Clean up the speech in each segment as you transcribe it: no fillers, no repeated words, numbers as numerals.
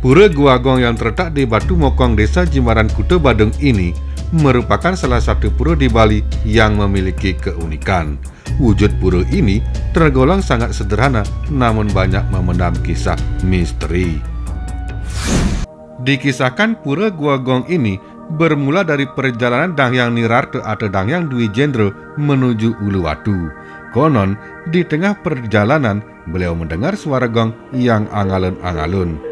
Pura Gua Gong yang terletak di Batu Mokong, Desa Jimbaran, Kuta Badung ini merupakan salah satu pura di Bali yang memiliki keunikan. Wujud pura ini tergolong sangat sederhana, namun banyak memendam kisah misteri. Dikisahkan Pura Gua Gong ini bermula dari perjalanan Danghyang Nirarte atau Danghyang Dwi Jendro menuju Uluwatu. Konon, di tengah perjalanan, beliau mendengar suara gong yang angalun-angalun.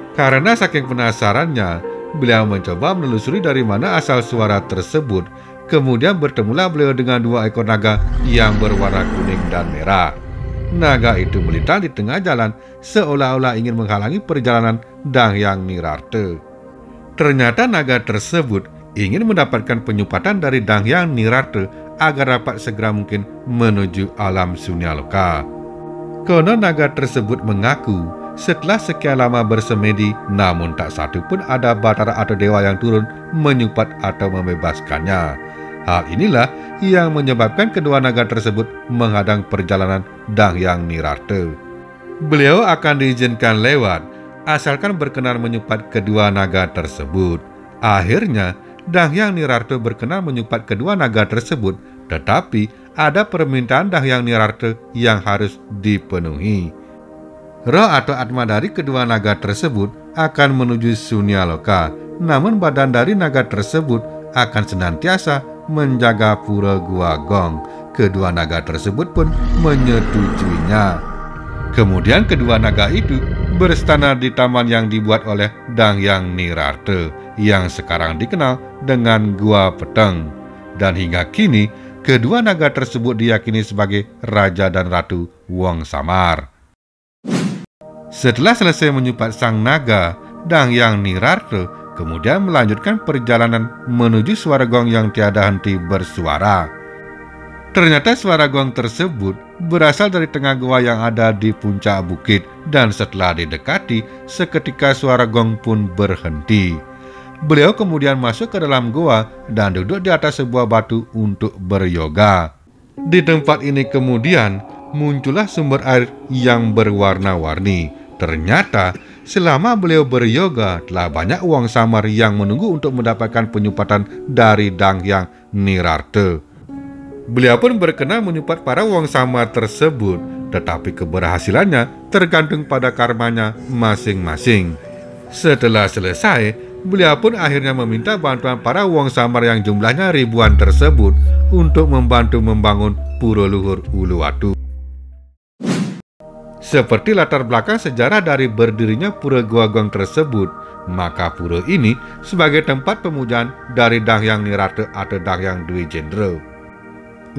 Karena saking penasarannya, beliau mencoba menelusuri dari mana asal suara tersebut. Kemudian bertemulah beliau dengan dua ekor naga yang berwarna kuning dan merah. Naga itu melintang di tengah jalan, seolah-olah ingin menghalangi perjalanan Danghyang Nirarte. Ternyata naga tersebut ingin mendapatkan penyupatan dari Danghyang Nirarte agar dapat segera mungkin menuju alam sunyaloka. Konon naga tersebut mengaku setelah sekian lama bersemedi, namun tak satu pun ada batara atau dewa yang turun menyupat atau membebaskannya. Hal inilah yang menyebabkan kedua naga tersebut menghadang perjalanan Danghyang Nirarte. Beliau akan diizinkan lewat, asalkan berkenan menyupat kedua naga tersebut. Akhirnya, Danghyang Nirarte berkenan menyupat kedua naga tersebut, tetapi ada permintaan Danghyang Nirarte yang harus dipenuhi. Roh atau atma dari kedua naga tersebut akan menuju sunyaloka, namun badan dari naga tersebut akan senantiasa menjaga Pura Gua Gong. Kedua naga tersebut pun menyetujuinya. Kemudian kedua naga itu berstana di taman yang dibuat oleh Danghyang Nirarte yang sekarang dikenal dengan Gua Peteng. Dan hingga kini, kedua naga tersebut diyakini sebagai Raja dan Ratu Wong Samar. Setelah selesai menyupat sang naga, Danghyang Nirarte kemudian melanjutkan perjalanan menuju suara gong yang tiada henti bersuara. Ternyata suara gong tersebut berasal dari tengah gua yang ada di puncak bukit, dan setelah didekati, seketika suara gong pun berhenti. Beliau kemudian masuk ke dalam gua dan duduk di atas sebuah batu untuk beryoga. Di tempat ini kemudian muncullah sumber air yang berwarna-warni. Ternyata selama beliau beryoga telah banyak Wong Samar yang menunggu untuk mendapatkan penyupatan dari Danghyang Nirarte. Beliau pun berkenan menyupat para Wong Samar tersebut, tetapi keberhasilannya tergantung pada karmanya masing-masing. Setelah selesai, beliau pun akhirnya meminta bantuan para Wong Samar yang jumlahnya ribuan tersebut untuk membantu membangun Pura Luhur Uluwatu. Seperti latar belakang sejarah dari berdirinya Pura Gua Gong tersebut, maka pura ini sebagai tempat pemujaan dari Danghyang Nirarte atau Danghyang Dwi Jendro.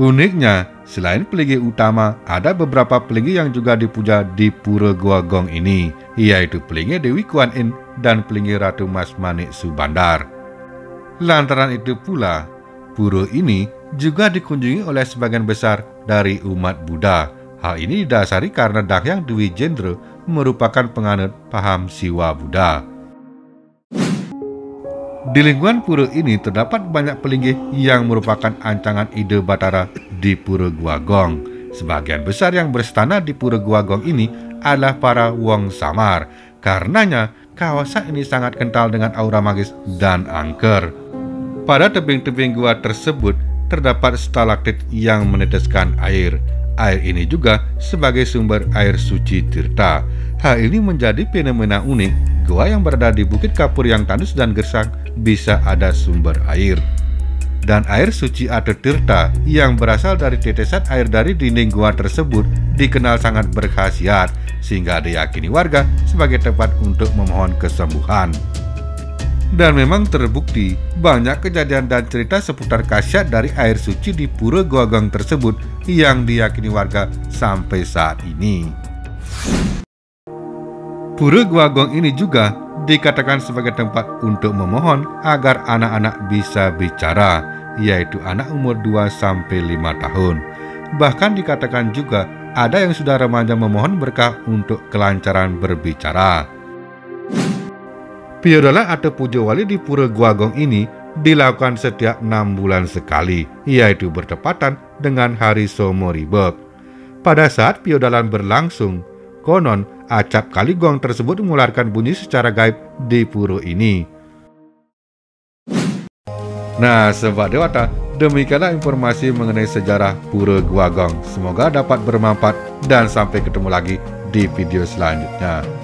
Uniknya, selain petinggi utama, ada beberapa petinggi yang juga dipuja di Pura Gua Gong ini, yaitu petinggi Dewi Kuan Yin dan petinggi Ratu Mas Manik Subandar. Lantaran itu pula, pura ini juga dikunjungi oleh sebagian besar dari umat Buddha. Hal ini didasari karena Danghyang Dwi Jendro merupakan penganut paham Siwa Buddha. Di lingkungan pura ini terdapat banyak pelinggih yang merupakan ancangan ide batara di Pura Gua Gong. Sebagian besar yang berstana di Pura Gua Gong ini adalah para Wong Samar. Karenanya, kawasan ini sangat kental dengan aura magis dan angker. Pada tebing-tebing gua tersebut terdapat stalaktit yang meneteskan air. Air ini juga sebagai sumber air suci tirta. Hal ini menjadi fenomena unik. Gua yang berada di Bukit Kapur yang tandus dan gersang bisa ada sumber air. Dan air suci atau tirta yang berasal dari tetesan air dari dinding gua tersebut dikenal sangat berkhasiat, sehingga diyakini warga sebagai tempat untuk memohon kesembuhan. Dan memang terbukti banyak kejadian dan cerita seputar khasiat dari air suci di Pura Gua Gong tersebut yang diyakini warga sampai saat ini. Pura Gua Gong ini juga dikatakan sebagai tempat untuk memohon agar anak-anak bisa bicara, yaitu anak umur 2-5 tahun. Bahkan dikatakan juga ada yang sudah remaja memohon berkah untuk kelancaran berbicara. Piodalan atau puja wali di Pura Gua Gong ini dilakukan setiap 6 bulan sekali, yaitu bertepatan dengan hari Somoribek. Pada saat piodalan berlangsung, Konon, acap kali gong tersebut mengeluarkan bunyi secara gaib di pura ini. Nah, Sobat Dewata, demikianlah informasi mengenai sejarah Pura Gua Gong. Semoga dapat bermanfaat dan sampai ketemu lagi di video selanjutnya.